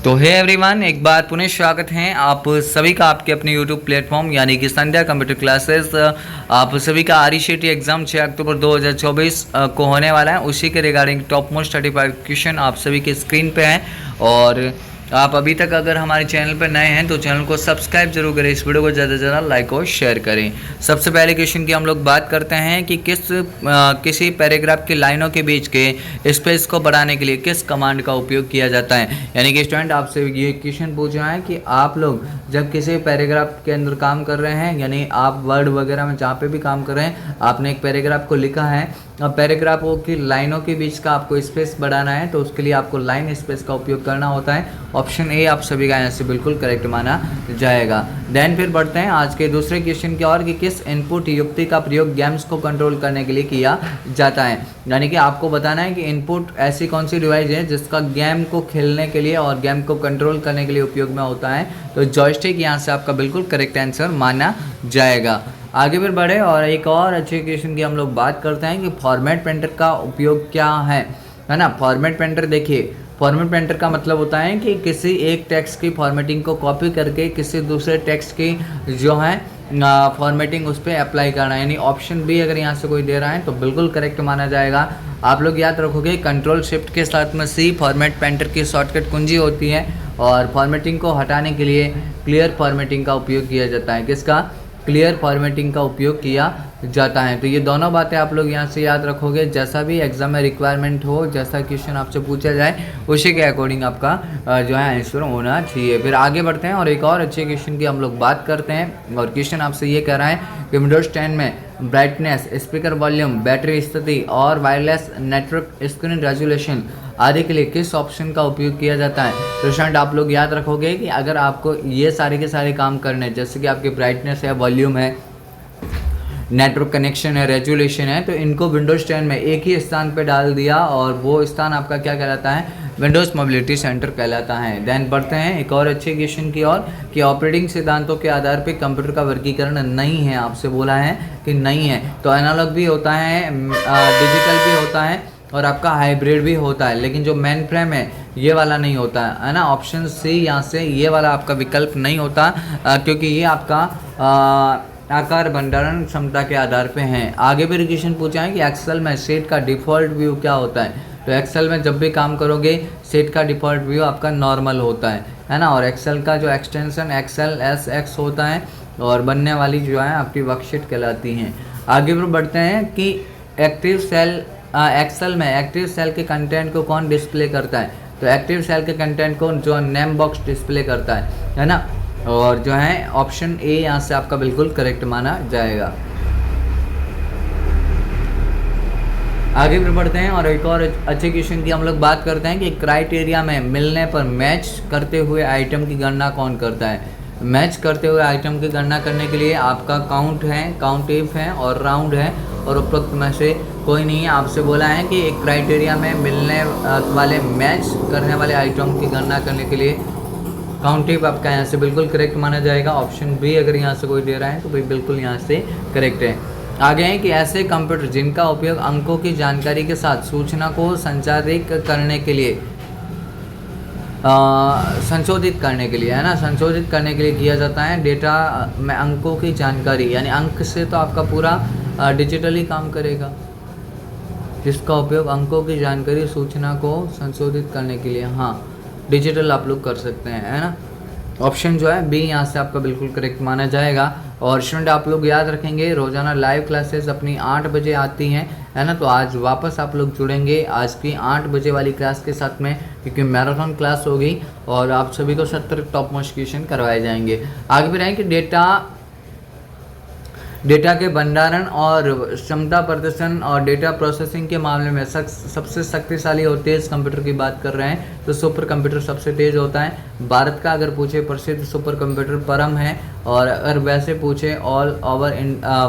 तो है एवरीवन, एक बार पुनः स्वागत है आप सभी का आपके अपने यूट्यूब प्लेटफॉर्म यानी कि संध्या कंप्यूटर क्लासेस। आप सभी का RCT एग्जाम 6 अक्टूबर 2024 को होने वाला है। उसी के रिगार्डिंग टॉप मोस्ट 35 क्वेश्चन आप सभी के स्क्रीन पे हैं। और आप अभी तक अगर हमारे चैनल पर नए हैं तो चैनल को सब्सक्राइब जरूर करें, इस वीडियो को ज़्यादा से ज़्यादा लाइक और शेयर करें। सबसे पहले क्वेश्चन की हम लोग बात करते हैं कि किसी पैराग्राफ की लाइनों के बीच के स्पेस को बढ़ाने के लिए किस कमांड का उपयोग किया जाता है। यानी कि स्टूडेंट आपसे ये क्वेश्चन पूछा है कि आप लोग जब किसी पैराग्राफ के अंदर काम कर रहे हैं, यानी आप वर्ड वगैरह में जहाँ पे भी काम कर रहे हैं, आपने एक पैराग्राफ को लिखा है, अब पैराग्राफों की लाइनों के बीच का आपको स्पेस बढ़ाना है तो उसके लिए आपको लाइन स्पेस का उपयोग करना होता है। ऑप्शन ए आप सभी का यहाँ से बिल्कुल करेक्ट माना जाएगा। देन फिर बढ़ते हैं आज के दूसरे क्वेश्चन की ओर कि किस इनपुट युक्ति का प्रयोग गेम्स को कंट्रोल करने के लिए किया जाता है। यानी कि आपको बताना है कि इनपुट ऐसी कौन सी डिवाइस है जिसका गेम को खेलने के लिए और गेम को कंट्रोल करने के लिए उपयोग में होता है। तो जॉयस्टिक यहाँ से आपका बिल्कुल करेक्ट आंसर माना जाएगा। आगे फिर बढ़े और एक और अच्छे क्वेश्चन की हम लोग बात करते हैं कि फॉर्मेट पेंटर का उपयोग क्या है ना। फॉर्मेट पेंटर देखिए, फॉर्मेट पेंटर का मतलब होता है कि किसी एक टेक्स्ट की फॉर्मेटिंग को कॉपी करके किसी दूसरे टेक्स्ट की जो है फॉर्मेटिंग उस पर अप्लाई करना। यानी ऑप्शन बी अगर यहाँ से कोई दे रहा है तो बिल्कुल करेक्ट माना जाएगा। आप लोग याद रखोगे कंट्रोल शिफ्ट के साथ में सी फॉर्मेट पेंटर की शॉर्टकट कुंजी होती है और फॉर्मेटिंग को हटाने के लिए क्लियर फॉर्मेटिंग का उपयोग किया जाता है। किसका? क्लियर फॉर्मेटिंग का उपयोग किया जाता है। तो ये दोनों बातें आप लोग यहाँ से याद रखोगे। जैसा भी एग्जाम में रिक्वायरमेंट हो, जैसा क्वेश्चन आपसे पूछा जाए उसी के अकॉर्डिंग आपका जो है आंसर होना चाहिए। फिर आगे बढ़ते हैं और एक और अच्छे क्वेश्चन की हम लोग बात करते हैं। और क्वेश्चन आपसे ये कह रहा है कि विंडोज 10 में ब्राइटनेस, स्पीकर वॉल्यूम, बैटरी स्थिति और वायरलेस नेटवर्क स्क्रीन रेजोल्यूशन आदि के लिए किस ऑप्शन का उपयोग किया जाता है। तो स्टूडेंट आप लोग याद रखोगे कि अगर आपको ये सारे के सारे काम करने, जैसे कि आपकी ब्राइटनेस है, वॉल्यूम है, नेटवर्क कनेक्शन है, रेजोल्यूशन है, तो इनको विंडोज 10 में एक ही स्थान पे डाल दिया और वो स्थान आपका क्या कहलाता है? विंडोज मोबिलिटी सेंटर कहलाता है। देन बढ़ते हैं एक और अच्छे क्वेश्चन की ओर कि ऑपरेटिंग सिद्धांतों के आधार पे कंप्यूटर का वर्गीकरण नहीं है। आपसे बोला है कि नहीं है। तो एनालॉग भी होता है, डिजिटल भी होता है और आपका हाइब्रिड भी होता है, लेकिन जो मेन फ्रेम है ये वाला नहीं होता है ना। ऑप्शन सी यहाँ से ये वाला आपका विकल्प नहीं होता क्योंकि ये आपका आकार भंडारण क्षमता के आधार पे हैं। आगे भी क्वेश्चन पूछा है कि एक्सेल में सेट का डिफ़ॉल्ट व्यू क्या होता है। तो एक्सेल में जब भी काम करोगे सेट का डिफ़ॉल्ट व्यू आपका नॉर्मल होता है ना। और एक्सेल का जो एक्सटेंशन एक्सेल SX होता है और बनने वाली जो है आपकी वर्कशीट कहलाती हैं। आगे भी बढ़ते हैं कि एक्टिव सेल एक्सेल में एक्टिव सेल के कंटेंट को कौन डिस्प्ले करता है। तो एक्टिव सेल के कंटेंट को जो नेम बॉक्स डिस्प्ले करता है ना। और जो है ऑप्शन ए यहाँ से आपका बिल्कुल करेक्ट माना जाएगा। आगे फिर बढ़ते हैं और एक और अच्छे क्वेश्चन की हम लोग बात करते हैं कि क्राइटेरिया में मिलने पर मैच करते हुए आइटम की गणना कौन करता है। मैच करते हुए आइटम की गणना करने के लिए आपका काउंट है, काउंट इफ है और राउंड है और उपरोक्त में से कोई नहीं है। आपसे बोला है कि एक क्राइटेरिया में मिलने वाले मैच करने वाले आइटम की गणना करने के लिए काउंट इफ आपका यहाँ से बिल्कुल करेक्ट माना जाएगा। ऑप्शन बी अगर यहाँ से कोई दे रहा है तो भाई बिल्कुल यहाँ से करेक्ट है। आगे हैं कि ऐसे कंप्यूटर जिनका उपयोग अंकों की जानकारी के साथ सूचना को संचारित करने के लिए संशोधित करने के लिए है ना, संशोधित करने के लिए किया जाता है। डेटा में अंकों की जानकारी, यानी अंक से तो आपका पूरा डिजिटली काम करेगा, जिसका उपयोग अंकों की जानकारी सूचना को संशोधित करने के लिए, हाँ डिजिटल आप लोग कर सकते हैं, है ना। ऑप्शन जो है बी यहाँ से आपका बिल्कुल करेक्ट माना जाएगा। और स्टूडेंट आप लोग याद रखेंगे रोज़ाना लाइव क्लासेस अपनी 8 बजे आती हैं, है ना। तो आज वापस आप लोग जुड़ेंगे आज की 8 बजे वाली क्लास के साथ में, क्योंकि मैराथन क्लास होगी और आप सभी को 70 टॉप मोस्ट क्वेश्चन करवाए जाएंगे। आगे भी रहें कि डेटा के भंडारण और क्षमता प्रदर्शन और डेटा प्रोसेसिंग के मामले में सबसे शक्तिशाली और तेज़ कंप्यूटर की बात कर रहे हैं तो सुपर कंप्यूटर सबसे तेज़ होता है। भारत का अगर पूछे प्रसिद्ध सुपर कंप्यूटर परम है और अगर वैसे पूछे ऑल ओवर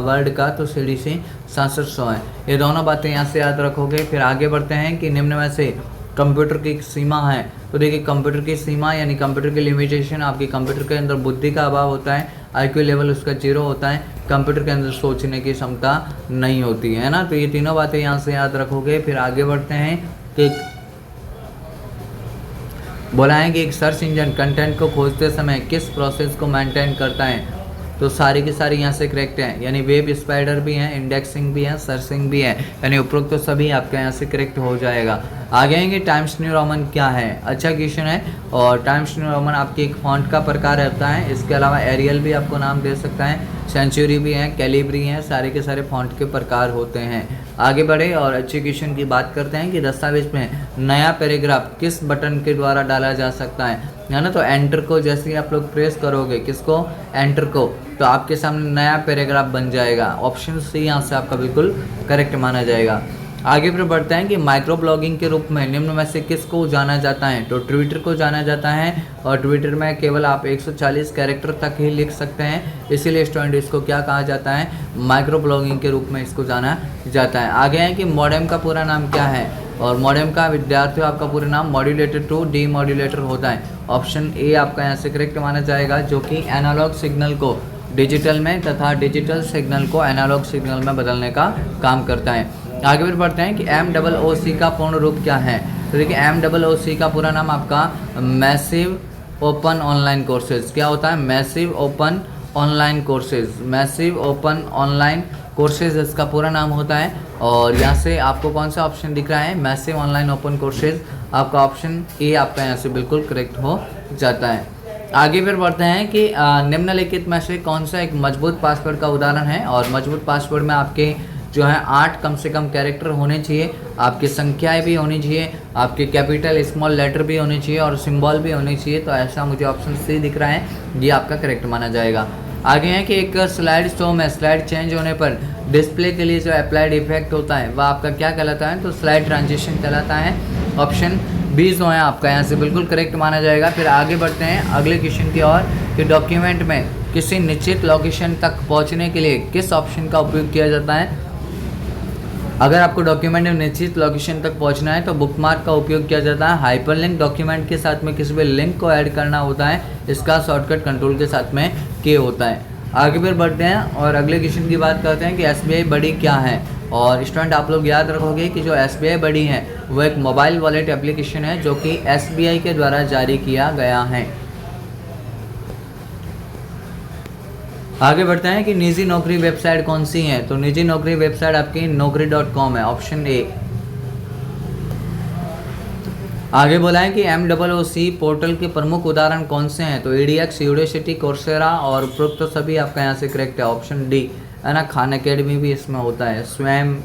वर्ल्ड का तो CDC 6700 है। ये दोनों बातें यहाँ से याद रखोगे। फिर आगे बढ़ते हैं कि निम्न में से कंप्यूटर की सीमा है। तो देखिए कंप्यूटर की सीमा यानी कंप्यूटर की लिमिटेशन, आपकी कंप्यूटर के अंदर बुद्धि का अभाव होता है, IQ लेवल उसका 0 होता है, कंप्यूटर के अंदर सोचने की क्षमता नहीं होती है ना। तो ये तीनों बातें यहाँ से याद रखोगे। फिर आगे बढ़ते हैं कि बोला है कि एक सर्च इंजन कंटेंट को खोजते समय किस प्रोसेस को मेंटेन करता है, तो सारी की सारी यहाँ से करेक्ट हैं, यानी वेब स्पाइडर भी हैं, इंडेक्सिंग भी है, सर्चिंग भी है, यानी उपरोक्त तो सभी आपका यहाँ से करेक्ट हो जाएगा। आगे आएंगे टाइम्स न्यू रोमन क्या है, अच्छा क्वेश्चन है। और टाइम्स न्यू रोमन आपके एक फॉन्ट का प्रकार रहता है, इसके अलावा एरियल भी आपको नाम दे सकता है, सेंचुरी भी है, कैलिब्री है, सारे के सारे फॉन्ट के प्रकार होते हैं। आगे बढ़े और अच्छे क्वेश्चन की बात करते हैं कि दस्तावेज में नया पैराग्राफ किस बटन के द्वारा डाला जा सकता है ना। तो एंटर को जैसे ही आप लोग प्रेस करोगे, किसको, एंटर को, तो आपके सामने नया पैराग्राफ बन जाएगा। ऑप्शन सी यहाँ से आपका बिल्कुल करेक्ट माना जाएगा। आगे फिर बढ़ते हैं कि माइक्रो ब्लॉगिंग के रूप में निम्न में से किसको जाना जाता है, तो ट्विटर को जाना जाता है। और ट्विटर में केवल आप 140 कैरेक्टर तक ही लिख सकते हैं, इसीलिए स्टूडेंट इसको क्या कहा जाता है, माइक्रो ब्लॉगिंग के रूप में इसको जाना जाता है। आगे है कि मॉडेम का पूरा नाम क्या है, और मॉडेम का विद्यार्थियों आपका पूरा नाम मॉड्यूलेटर टू डीमॉड्यूलेटर होता है। ऑप्शन ए आपका यहाँ से करेक्ट माना जाएगा, जो कि एनालॉग सिग्नल को डिजिटल में तथा डिजिटल सिग्नल को एनालॉग सिग्नल में बदलने का काम करता है। आगे फिर बढ़ते हैं कि MOOC का पूर्ण रूप क्या है, तो देखिए MOOC का पूरा नाम आपका मैसिव ओपन ऑनलाइन कोर्सेज क्या होता है, massive open online courses, massive open online courses इसका पूरा नाम होता है। और यहाँ से आपको कौन सा ऑप्शन दिख रहा है, मैसिव ऑनलाइन ओपन कोर्सेज, आपका ऑप्शन ए आपका यहाँ से बिल्कुल करेक्ट हो जाता है। आगे फिर बढ़ते हैं कि निम्नलिखित में से कौन सा एक मजबूत पासवर्ड का उदाहरण है, और मजबूत पासवर्ड में आपके जो है 8 कम से कम कैरेक्टर होने चाहिए, आपकी संख्याएं भी होनी चाहिए, आपके कैपिटल स्मॉल लेटर भी होने चाहिए और सिंबल भी होने चाहिए। तो ऐसा मुझे ऑप्शन सी दिख रहा है, ये आपका करेक्ट माना जाएगा। आगे है कि एक स्लाइड शो में स्लाइड चेंज होने पर डिस्प्ले के लिए जो अप्लाइड इफेक्ट होता है वह आपका क्या कहलाता है, तो स्लाइड ट्रांजिशन कहलाता है। ऑप्शन बी जो है आपका यहाँ से बिल्कुल करेक्ट माना जाएगा। फिर आगे बढ़ते हैं अगले क्वेश्चन की ओर कि डॉक्यूमेंट में किसी निश्चित लोकेशन तक पहुँचने के लिए किस ऑप्शन का उपयोग किया जाता है। अगर आपको डॉक्यूमेंट में निश्चित लोकेशन तक पहुंचना है तो बुकमार्क का उपयोग किया जाता है। हाइपरलिंक डॉक्यूमेंट के साथ में किसी भी लिंक को ऐड करना होता है, इसका शॉर्टकट कंट्रोल के साथ में के होता है। आगे फिर बढ़ते हैं और अगले क्वेश्चन की बात करते हैं कि SBI बडी क्या है। और स्टूडेंट आप लोग याद रखोगे कि जो SBI बडी है वो एक मोबाइल वॉलेट एप्लीकेशन है जो कि SBI के द्वारा जारी किया गया है। आगे बढ़ते हैं कि निजी नौकरी वेबसाइट कौन सी है, तो निजी नौकरी वेबसाइट आपकी naukri.com है, ऑप्शन ए। आगे बोला है कि MOOC पोर्टल के प्रमुख उदाहरण कौन से हैं, तो EDX, यूडेसिटी, कोर्सेरा और उपरोक्त तो सभी आपका यहाँ से करेक्ट है, ऑप्शन डी है ना। खान अकेडमी भी इसमें होता है, स्वयं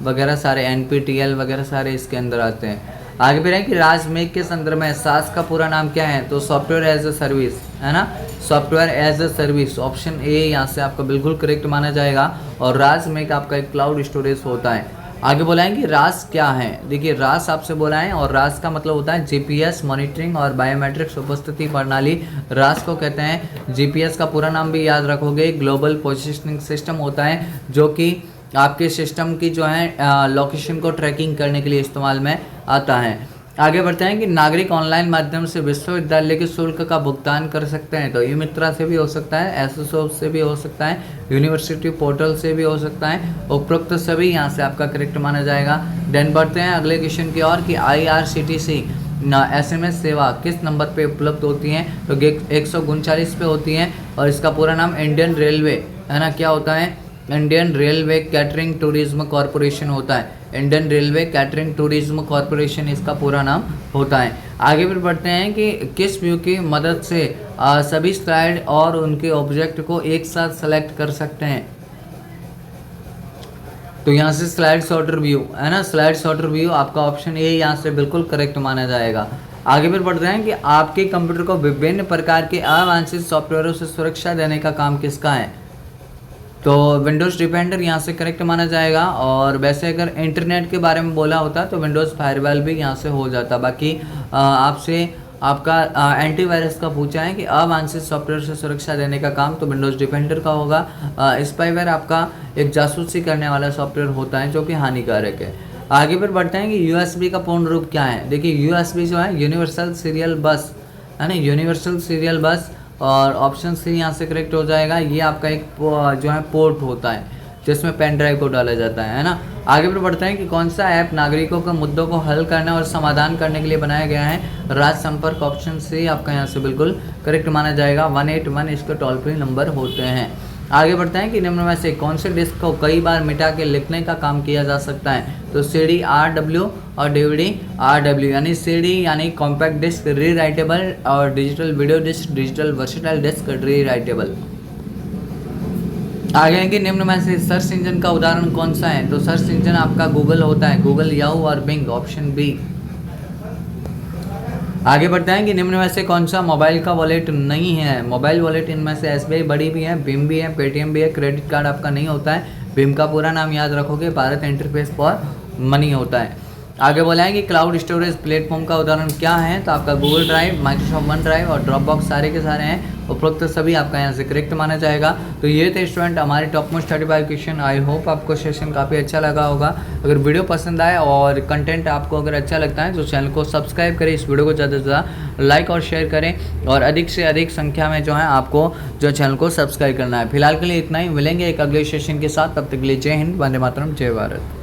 वगैरह सारे, NPTEL वगैरह सारे इसके अंदर आते हैं। आगे भी है कि राजमेघ के संदर्भ में SaaS का पूरा नाम क्या है, तो सॉफ्टवेयर एज ए सर्विस है ना, software as a service, option A यहाँ से आपका बिल्कुल करेक्ट माना जाएगा। और राजमेघ आपका एक क्लाउड स्टोरेज होता है। आगे बोला है कि रास क्या है, देखिए रास आपसे बोला है और रास का मतलब होता है GPS मॉनिटरिंग और बायोमेट्रिक्स उपस्थिति प्रणाली, रास को कहते हैं। GPS का पूरा नाम भी याद रखोगे, ग्लोबल पोजिशनिंग सिस्टम होता है जो कि आपके सिस्टम की जो है लोकेशन को ट्रैकिंग करने के लिए इस्तेमाल में आता है। आगे बढ़ते हैं कि नागरिक ऑनलाइन माध्यम से विश्वविद्यालय के शुल्क का भुगतान कर सकते हैं, तो ई मित्रा से भी हो सकता है, एसोसोप से भी हो सकता है, यूनिवर्सिटी पोर्टल से भी हो सकता है। उपरोक्त सभी यहाँ से आपका करेक्ट माना जाएगा। देन बढ़ते हैं अगले क्वेश्चन की ओर कि IRCTC SMS सेवा किस नंबर पे उपलब्ध होती हैं, तो 139 पे होती हैं। और इसका पूरा नाम इंडियन रेलवे है ना, क्या होता है, Indian railway catering tourism corporation होता है। Indian railway catering tourism corporation इसका पूरा नाम होता है। आगे फिर बढ़ते हैं कि किस व्यू की मदद से सभी स्लाइड और उनके ऑब्जेक्ट को एक साथ सेलेक्ट कर सकते हैं, तो यहाँ से स्लाइड सॉर्टर व्यू है ना, स्लाइड सॉर्टर व्यू आपका ऑप्शन ए यहाँ से बिल्कुल करेक्ट माना जाएगा। आगे फिर बढ़ते हैं कि आपके कंप्यूटर को विभिन्न प्रकार के अवांछित सॉफ्टवेयरों से सुरक्षा देने का काम किसका है, तो विंडोज़ डिफेंडर यहाँ से करेक्ट माना जाएगा। और वैसे अगर इंटरनेट के बारे में बोला होता तो विंडोज़ फायरवॉल भी यहाँ से हो जाता। बाकी आपसे आपका एंटीवायरस का पूछा है कि अवांछित सॉफ्टवेयर से सुरक्षा देने का काम, तो विंडोज़ डिफेंडर का होगा। स्पाईवेयर आपका एक जासूसी करने वाला सॉफ्टवेयर होता है जो कि हानिकारक है। आगे फिर बढ़ते हैं कि USB का पूर्ण रूप क्या है। देखिए USB जो है यूनिवर्सल सीरियल बस है ना, यूनिवर्सल सीरियल बस, और ऑप्शन सी यहाँ से करेक्ट हो जाएगा। ये आपका एक जो है पोर्ट होता है जिसमें पेन ड्राइव को डाला जाता है ना। आगे पर बढ़ते हैं कि कौन सा ऐप नागरिकों के मुद्दों को हल करने और समाधान करने के लिए बनाया गया है। राज्य संपर्क, ऑप्शन सी आपका यहाँ से बिल्कुल करेक्ट माना जाएगा। 181 इसके टोल फ्री नंबर होते हैं। आगे बढ़ते हैं कि निम्न में से कौन से डिस्क को कई बार मिटा के लिखने का काम किया जा सकता है। तो CD RW और DVD RW, यानी CD यानी कॉम्पैक्ट डिस्क री राइटेबल और digital video disc digital versatile disc rewritable. आगे है कि निम्न में से सर्च इंजन का उदाहरण कौन सा है। तो सर्च इंजन आपका गूगल होता है, गूगल, याहू और बिंग, ऑप्शन बी। आगे बढ़ते हैं कि निम्न में से कौन सा मोबाइल का वॉलेट नहीं है। मोबाइल वॉलेट इनमें से SBI बड़ी भी है, भीम भी है, पेटीएम भी है, क्रेडिट कार्ड आपका नहीं होता है। भीम का पूरा नाम याद रखोगे, भारत इंटरफेस फॉर मनी होता है। आगे बोला है कि क्लाउड स्टोरेज प्लेटफॉर्म का उदाहरण क्या है। तो आपका Google drive, Microsoft one drive और ड्रॉपबॉक्स सारे के सारे हैं। उपरोक्त सभी आपका यहाँ से करेक्ट माना जाएगा। तो ये थे स्टूडेंट हमारे top most 35 question. I hope आपको सेशन काफ़ी अच्छा लगा होगा। अगर वीडियो पसंद आए और कंटेंट आपको अगर अच्छा लगता है तो चैनल को सब्सक्राइब करें, इस वीडियो को ज़्यादा से ज़्यादा लाइक और शेयर करें और अधिक से अधिक संख्या में जो है आपको जो चैनल को सब्सक्राइब करना है। फिलहाल के लिए इतना ही, मिलेंगे एक अगले सेशन के साथ। तब तक के लिए जय हिंद, वंदे मातरम, जय भारत।